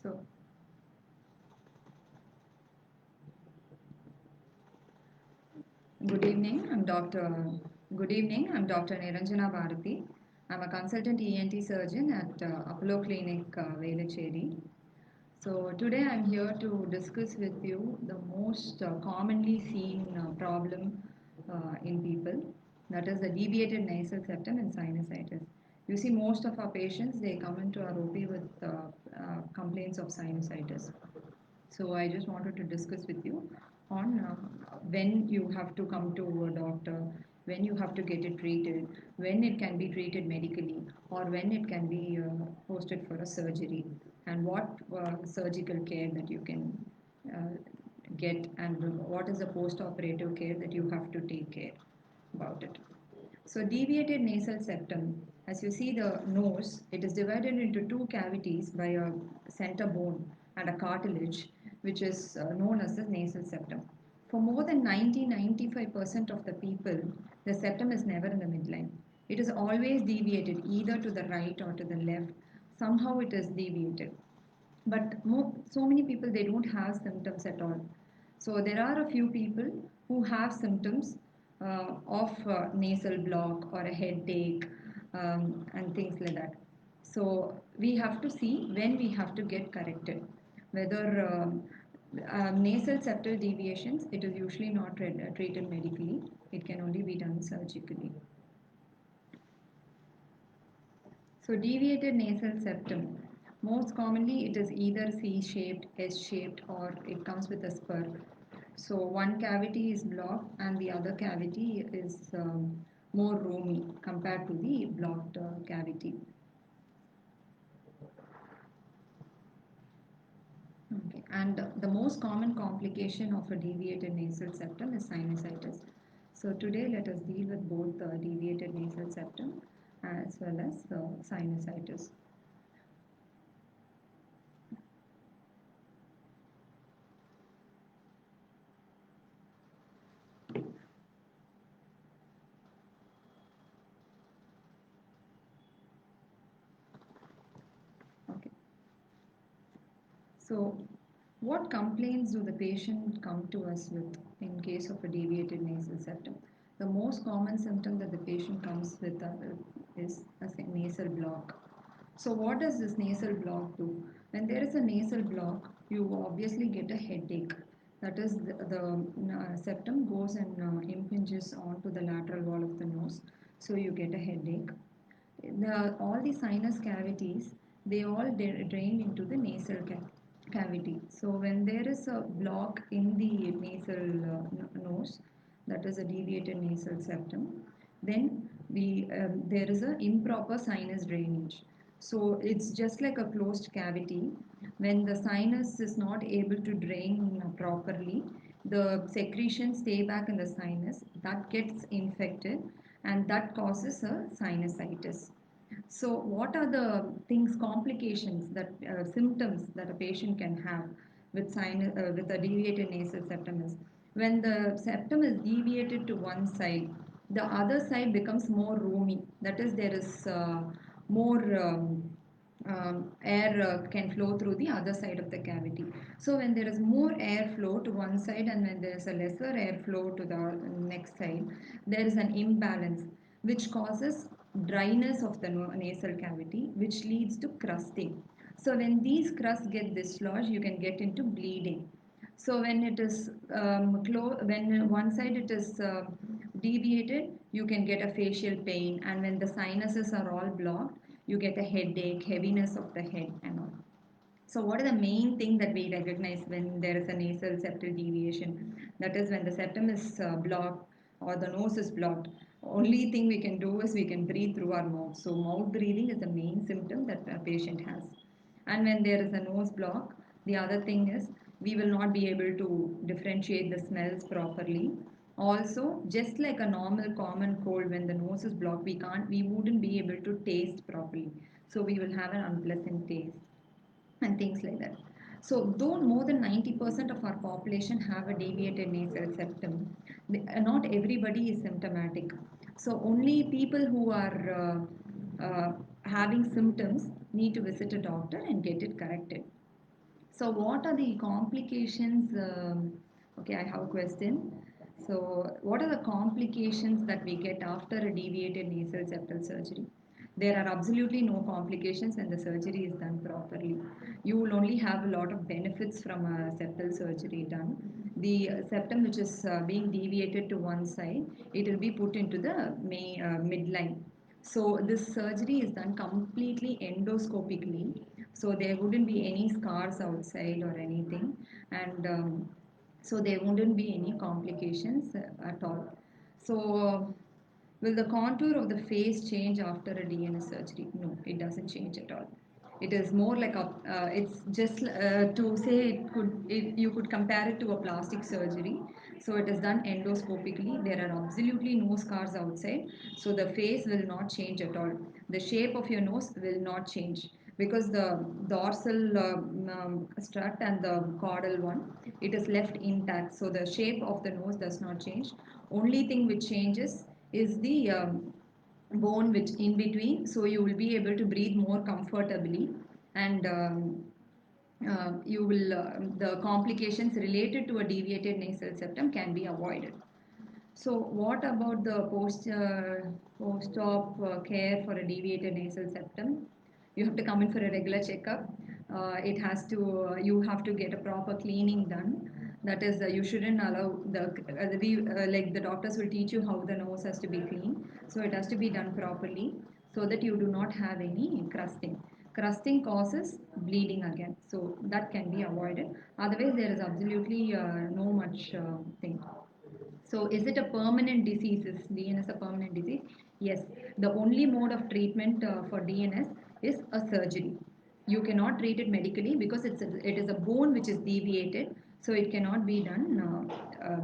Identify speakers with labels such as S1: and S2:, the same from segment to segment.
S1: So, good evening. Good evening. I'm Dr. Niranjana Bharati. I'm a consultant ENT surgeon at Apollo Clinic, Velachery. So today I'm here to discuss with you the most commonly seen problem in people, that is the deviated nasal septum and sinusitis. You see, most of our patients they come into our OP with complaints of sinusitis. So I just wanted to discuss with you on when you have to come to a doctor, when you have to get it treated, when it can be treated medically, or when it can be posted for a surgery, and what surgical care that you can uh, get, and what is the post-operative care that you have to take care about it. So deviated nasal septum, as you see the nose, it is divided into two cavities by a center bone and a cartilage, which is known as the nasal septum. For more than 90-95% of the people, the septum is never in the midline. It is always deviated either to the right or to the left. Somehow it is deviated. But so many people they don't have symptoms at all. So there are a few people who have symptoms of nasal block or a headache and things like that. So we have to see when we have to get corrected. Whether nasal septal deviations, it is usually not treated medically. It can only be done surgically. So deviated nasal septum. Most commonly it is either C-shaped, S-shaped, or it comes with a spur. So one cavity is blocked and the other cavity is more roomy compared to the blocked cavity. Okay. And the most common complication of a deviated nasal septum is sinusitis. So today let us deal with both the deviated nasal septum as well as sinusitis. Okay. So, what complaints do the patient come to us with in case of a deviated nasal septum? The most common symptom that the patient comes with is a nasal block. So, what does this nasal block do? When there is a nasal block, you obviously get a headache. That is, the septum goes and impinges onto the lateral wall of the nose, so you get a headache. All the sinus cavities they all drain into the nasal cavity. So when there is a block in the nasal nose, that is a deviated nasal septum, then there is a improper sinus drainage. So it's just like a closed cavity. When the sinus is not able to drain properly, the secretions stay back in the sinus, that gets infected, and that causes a sinusitis. So, what are the things, complications, that symptoms that a patient can have with a deviated nasal septum is when the septum is deviated to one side, the other side becomes more roomy. That is, there is more air can flow through the other side of the cavity. So when there is more air flow to one side and when there is a lesser air flow to the next side, there is an imbalance which causes dryness of the nasal cavity, which leads to crusting. So when these crusts get dislodged, you can get into bleeding. So when it is when one side it is deviated, you can get a facial pain, and when the sinuses are all blocked, you get a headache, heaviness of the head, and all. So, what are the main thing that we recognize when there is a nasal septal deviation? That is when the septum is blocked or the nose is blocked. Only thing we can do is we can breathe through our mouth. So, mouth breathing is the main symptom that a patient has. And when there is a nose block, the other thing is we will not be able to differentiate the smells properly. Also, just like a normal common cold, when the nose is blocked, we wouldn't be able to taste properly. So, we will have an unpleasant taste and things like that. So, though more than 90% of our population have a deviated nasal septum, not everybody is symptomatic. So, only people who are having symptoms need to visit a doctor and get it corrected. So, what are the complications? Okay, I have a question. So, what are the complications that we get after a deviated nasal septal surgery? There are absolutely no complications when the surgery is done properly. You will only have a lot of benefits from a septal surgery done. The septum, which is being deviated to one side, it will be put into the midline. So, this surgery is done completely endoscopically, so there wouldn't be any scars outside or anything, and so there wouldn't be any complications at all. So will the contour of the face change after a DNS surgery? No, it doesn't change at all. It is more like a, it's just to say you could compare it to a plastic surgery. So it is done endoscopically. There are absolutely no scars outside. So the face will not change at all. The shape of your nose will not change because the dorsal strut and the caudal one, it is left intact. So the shape of the nose does not change. Only thing which changes is the bone which in between, so you will be able to breathe more comfortably, and you will the complications related to a deviated nasal septum can be avoided. So what about the post-op care for a deviated nasal septum? You have to come in for a regular checkup. It has to you have to get a proper cleaning done. That is, you shouldn't allow like the doctors will teach you how the nose has to be cleaned. So it has to be done properly so that you do not have any crusting. Crusting causes bleeding again, so that can be avoided. Otherwise, there is absolutely no much thing. So, is it a permanent disease? Is DNS a permanent disease? Yes. The only mode of treatment for DNS is a surgery. You cannot treat it medically because it is a bone which is deviated, so it cannot be done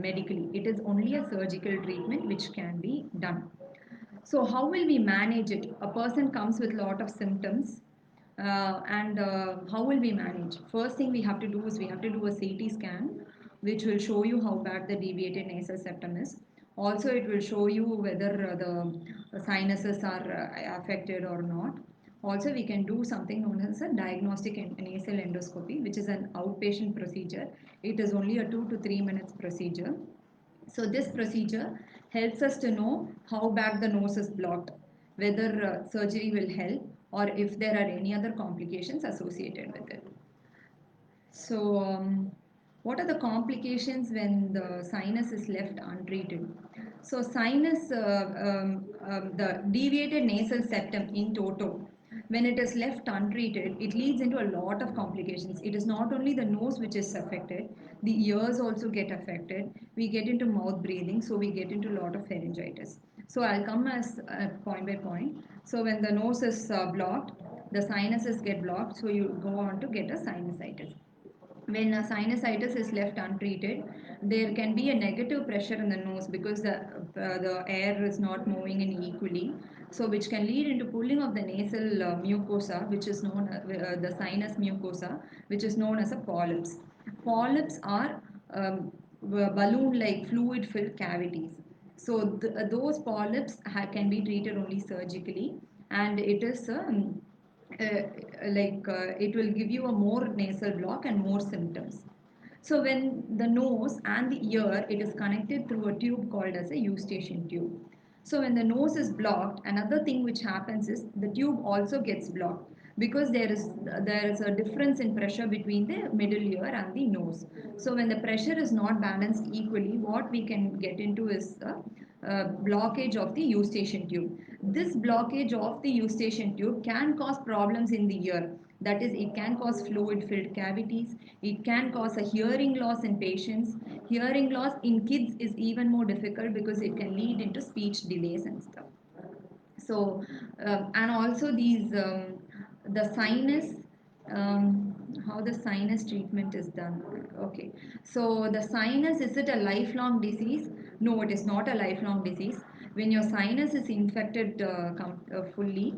S1: medically. It is only a surgical treatment which can be done. So how will we manage it? A person comes with a lot of symptoms, and how will we manage? First thing we have to do is we have to do a CT scan, which will show you how bad the deviated nasal septum is. Also, it will show you whether the sinuses are affected or not. Also, we can do something known as a diagnostic nasal endoscopy, which is an outpatient procedure. It is only a 2 to 3 minutes procedure. So this procedure helps us to know how bad the nose is blocked, whether surgery will help, or if there are any other complications associated with it. So, what are the complications when the sinus is left untreated? So, the deviated nasal septum in toto, when it is left untreated, it leads into a lot of complications. It is not only the nose which is affected, the ears also get affected. We get into mouth breathing, so we get into a lot of pharyngitis. So, I'll come as point by point. So, when the nose is blocked, the sinuses get blocked, so you go on to get a sinusitis. When a sinusitis is left untreated, there can be a negative pressure in the nose because the air is not moving in equally, so which can lead into pulling of the nasal mucosa, which is known the sinus mucosa, which is known as a polyps. Polyps are balloon-like fluid-filled cavities. So those polyps can be treated only surgically, and it is it will give you a more nasal block and more symptoms. So when the nose and the ear, it is connected through a tube called as a eustachian tube. So when the nose is blocked, another thing which happens is the tube also gets blocked because there is a difference in pressure between the middle ear and the nose. So when the pressure is not balanced equally, what we can get into is a blockage of the eustachian tube. This blockage of the eustachian tube can cause problems in the ear. That is, it can cause fluid filled cavities. It can cause a hearing loss in patients. Hearing loss in kids is even more difficult because it can lead into speech delays and stuff. So, and also the sinus, how the sinus treatment is done. Okay, so the sinus, is it a lifelong disease? No, it is not a lifelong disease. When your sinus is infected fully,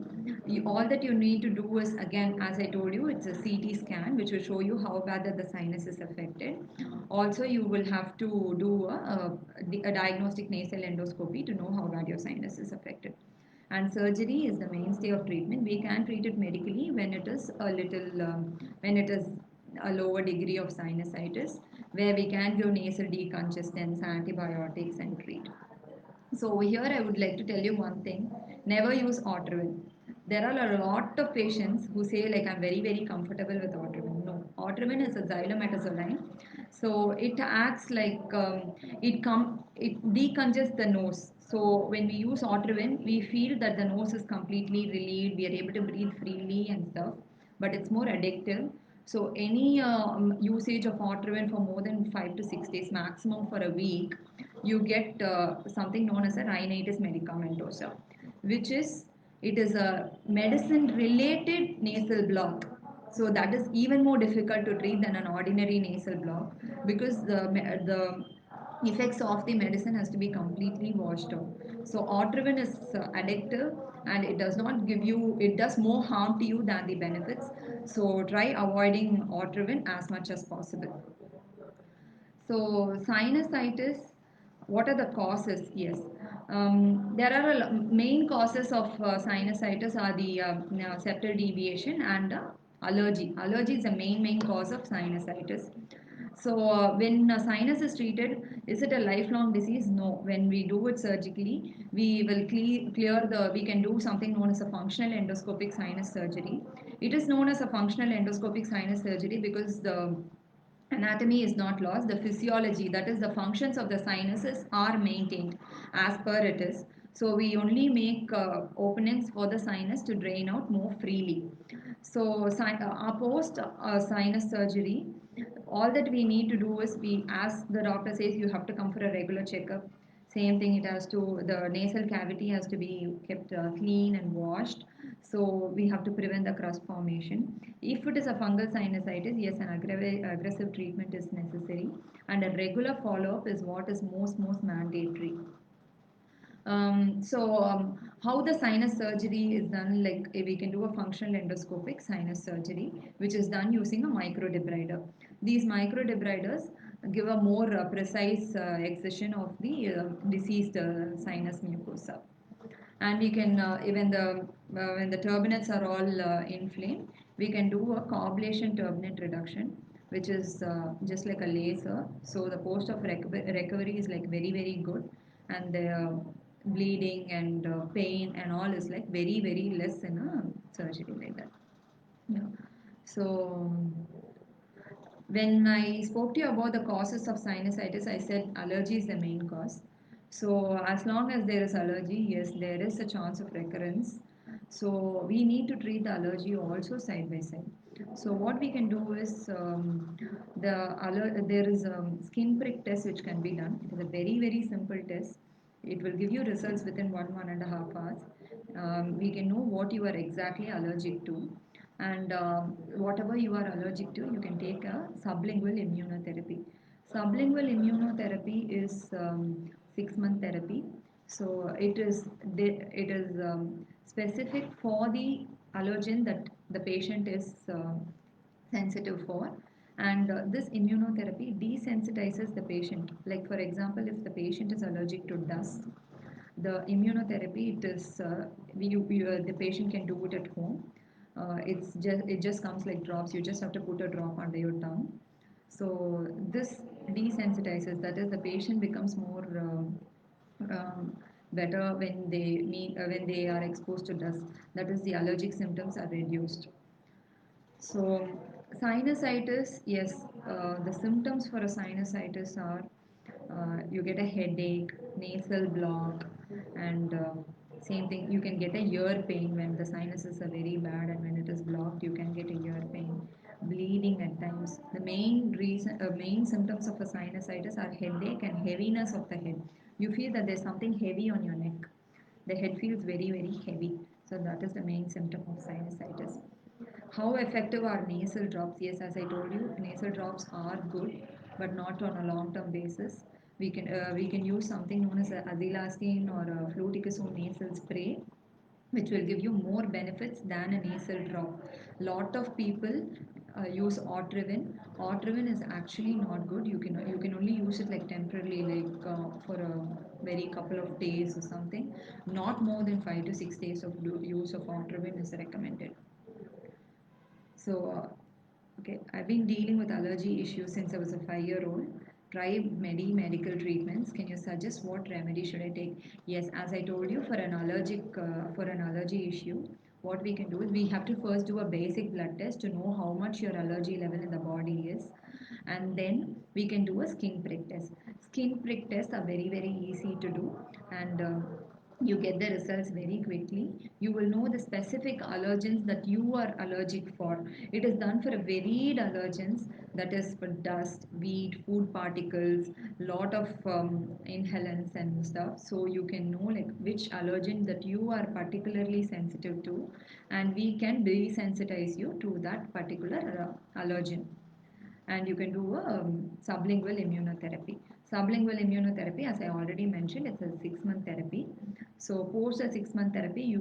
S1: all that you need to do is, again, as I told you, it's a CT scan which will show you how bad that the sinus is affected. Also, you will have to do a diagnostic nasal endoscopy to know how bad your sinus is affected. And surgery is the mainstay of treatment. We can treat it medically when it is a little when it is a lower degree of sinusitis, where we can give nasal decongestants, antibiotics, and treat. So over here, I would like to tell you one thing: never use Otrivin. There are a lot of patients who say like I'm very comfortable with Otrivin. No, Otrivin is a xylometazoline, so it acts like it decongests the nose. So when we use Otrivin, we feel that the nose is completely relieved. We are able to breathe freely and stuff, but it's more addictive. So any usage of Otrivin for more than 5 to 6 days, maximum for a week, you get something known as a rhinitis medicamentosa, which is it is a medicine related nasal block. So that is even more difficult to treat than an ordinary nasal block, because the effects of the medicine has to be completely washed out. So Otrivin is addictive, and it does not give you, it does more harm to you than the benefits. So try avoiding Otrivin as much as possible. So, sinusitis, what are the causes? Yes. There are main causes of sinusitis are the septal deviation and allergy. Allergy is the main cause of sinusitis. So, when sinus is treated, is it a lifelong disease? No. When we do it surgically, we will clear we can do something known as a functional endoscopic sinus surgery. It is known as a functional endoscopic sinus surgery because the anatomy is not lost. The physiology, that is the functions of the sinuses, are maintained as per it is. So we only make openings for the sinus to drain out more freely. So post sinus surgery, all that we need to do is, we, as the doctor says, you have to come for a regular checkup. Same thing, it has to, the nasal cavity has to be kept clean and washed. So we have to prevent the crust formation. If it is a fungal sinusitis, yes, an aggressive treatment is necessary, and a regular follow-up is what is most mandatory. How the sinus surgery is done, like we can do a functional endoscopic sinus surgery, which is done using a microdebrider. These microdebriders give a more precise excision of the diseased sinus mucosa. And we can, even the when the turbinates are all inflamed, we can do a coagulation turbinate reduction, which is just like a laser. So the post of recovery is like very good, and the bleeding and pain and all is like very less in a surgery like that. Yeah. So when I spoke to you about the causes of sinusitis, I said allergy is the main cause. So as long as there is allergy, yes, there is a chance of recurrence. So we need to treat the allergy also side by side. So what we can do is, there is a skin prick test which can be done. It is a very simple test. It will give you results within 1.5 hours. We can know what you are exactly allergic to, and whatever you are allergic to, you can take a sublingual immunotherapy. Sublingual immunotherapy is 6-month therapy. So it is specific for the allergen that the patient is sensitive for. And this immunotherapy desensitizes the patient. Like for example, if the patient is allergic to dust, the immunotherapy, it is the patient can do it at home. It just comes like drops. You just have to put a drop under your tongue. So this desensitizes. That is, the patient becomes more better when they are exposed to dust. That is, the allergic symptoms are reduced. So, sinusitis, yes, the symptoms for a sinusitis are, you get a headache, nasal block, and same thing, you can get a ear pain when the sinuses are very bad, and when it is blocked, you can get a ear pain, bleeding at times. The main symptoms of a sinusitis are headache and heaviness of the head. You feel that there's something heavy on your neck. The head feels very heavy. So that is the main symptom of sinusitis. How effective are nasal drops? Yes, as I told you, nasal drops are good, but not on a long-term basis. We can use something known as a azilastine or a fluticasone nasal spray, which will give you more benefits than a nasal drop. Lot of people use Otrivin. Otrivin is actually not good. You can only use it like temporarily, like for a very couple of days or something. Not more than 5 to 6 days of use of Otrivin is recommended. So Okay, I've been dealing with allergy issues since I was a 5-year-old. Try many medical treatments. Can you suggest what remedy should I take? Yes, as I told you, for an allergy issue, what we can do is we have to first do a basic blood test to know how much your allergy level in the body is, and then we can do a skin prick test. Skin prick tests are very easy to do, and you get the results very quickly. You will know the specific allergens that you are allergic for. It is done for a varied allergens, that is for dust, wheat, food particles, lot of inhalants and stuff. So you can know like which allergen that you are particularly sensitive to, and we can desensitize you to that particular allergen. And you can do a sublingual immunotherapy. Sublingual immunotherapy, as I already mentioned, it's a 6-month therapy. So post a 6-month therapy,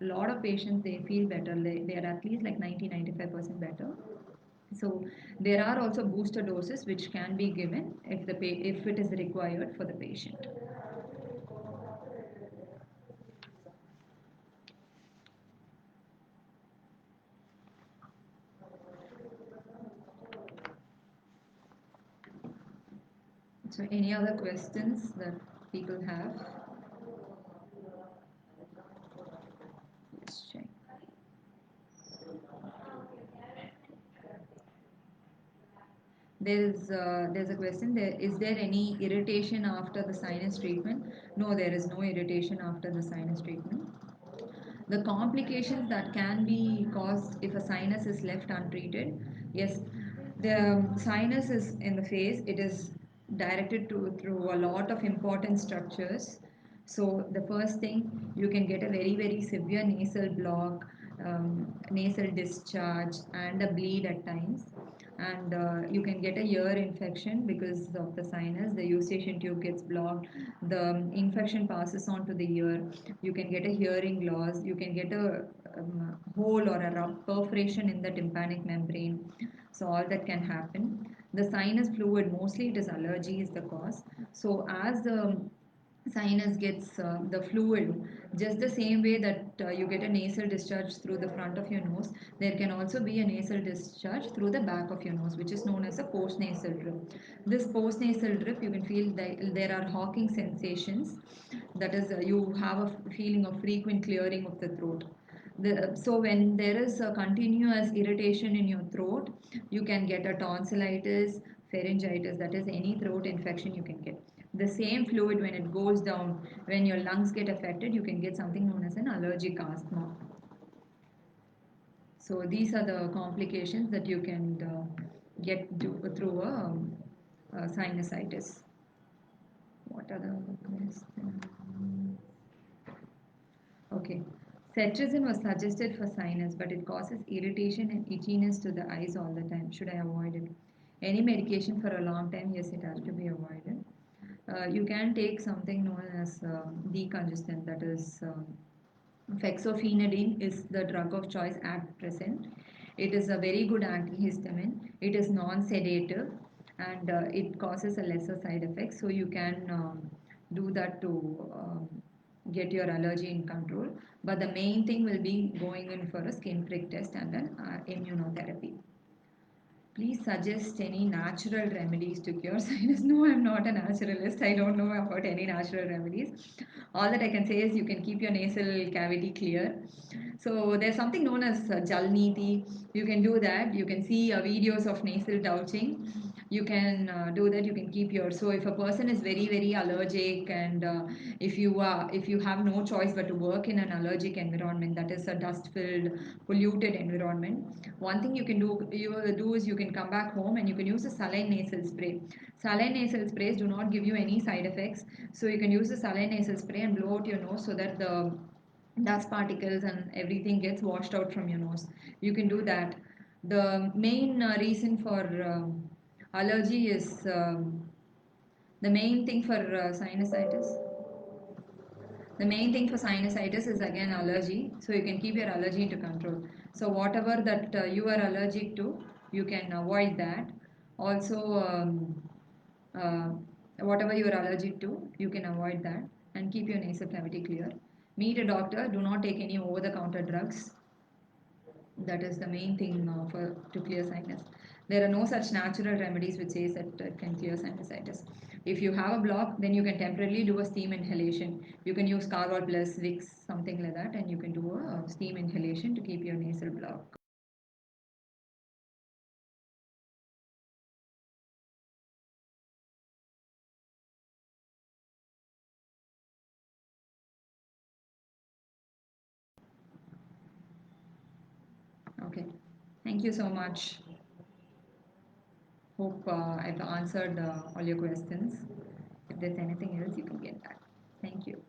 S1: a lot of patients they feel better. They are at least like 90-95% better. So there are also booster doses which can be given if it is required for the patient. So any other questions that people have? Let's check. There's a question there. Is there any irritation after the sinus treatment? No, there is no irritation after the sinus treatment. The complications that can be caused if a sinus is left untreated, yes, the sinus is in the face. It is directed to through a lot of important structures. So the first thing, you can get a very severe nasal block, nasal discharge, and a bleed at times. And you can get a ear infection because of the sinus. The eustachian tube gets blocked. The infection passes on to the ear. You can get a hearing loss. You can get a hole or a perforation in the tympanic membrane. So all that can happen. The sinus fluid, mostly it is allergy is the cause. So as the sinus gets the fluid, just the same way that you get a nasal discharge through the front of your nose, there can also be a nasal discharge through the back of your nose, which is known as a postnasal drip. This postnasal drip, you can feel that there are hawking sensations. That is, you have a feeling of frequent clearing of the throat. So when there is a continuous irritation in your throat, you can get a tonsillitis, pharyngitis, that is any throat infection you can get. The same fluid, when it goes down, when your lungs get affected, you can get something known as an allergic asthma. So these are the complications that you can through a sinusitis. What are the questions? Okay. Cetirizine was suggested for sinus, but it causes irritation and itchiness to the eyes all the time. Should I avoid it? Any medication for a long time, yes, it has to be avoided. You can take something known as decongestant, that is fexofenadine is the drug of choice at present. It is a very good antihistamine. It is non-sedative, and it causes a lesser side effect. So you can do that to get your allergy in control. But the main thing will be going in for a skin prick test and an immunotherapy. Please suggest any natural remedies to cure sinus. No, I'm not a naturalist. I don't know about any natural remedies. All that I can say is you can keep your nasal cavity clear. So there's something known as Jalniti. You can do that. You can see videos of nasal douching. You can do that. You can keep your. So if a person is very allergic, and if you have no choice but to work in an allergic environment, that is a dust-filled, polluted environment, one thing you do is you can come back home and you can use a saline nasal spray. Saline nasal sprays do not give you any side effects, so you can use the saline nasal spray and blow out your nose so that the dust particles and everything gets washed out from your nose. You can do that. The main reason for allergy is the main thing for sinusitis. The main thing for sinusitis is again allergy, so you can keep your allergy into control. So whatever that you are allergic to, you can avoid that. Also, uh, whatever you are allergic to, you can avoid that and keep your nasal cavity clear. Meet a doctor. Do not take any over-the-counter drugs. That is the main thing for to clear sinus. There are no such natural remedies which says that it can clear sinusitis. If you have a block, then you can temporarily do a steam inhalation. You can use Carol plus Vicks, something like that, and you can do a steam inhalation to keep your nasal block. Okay. Thank you so much. Hope I've answered all your questions. If there's anything else, you can get back. Thank you.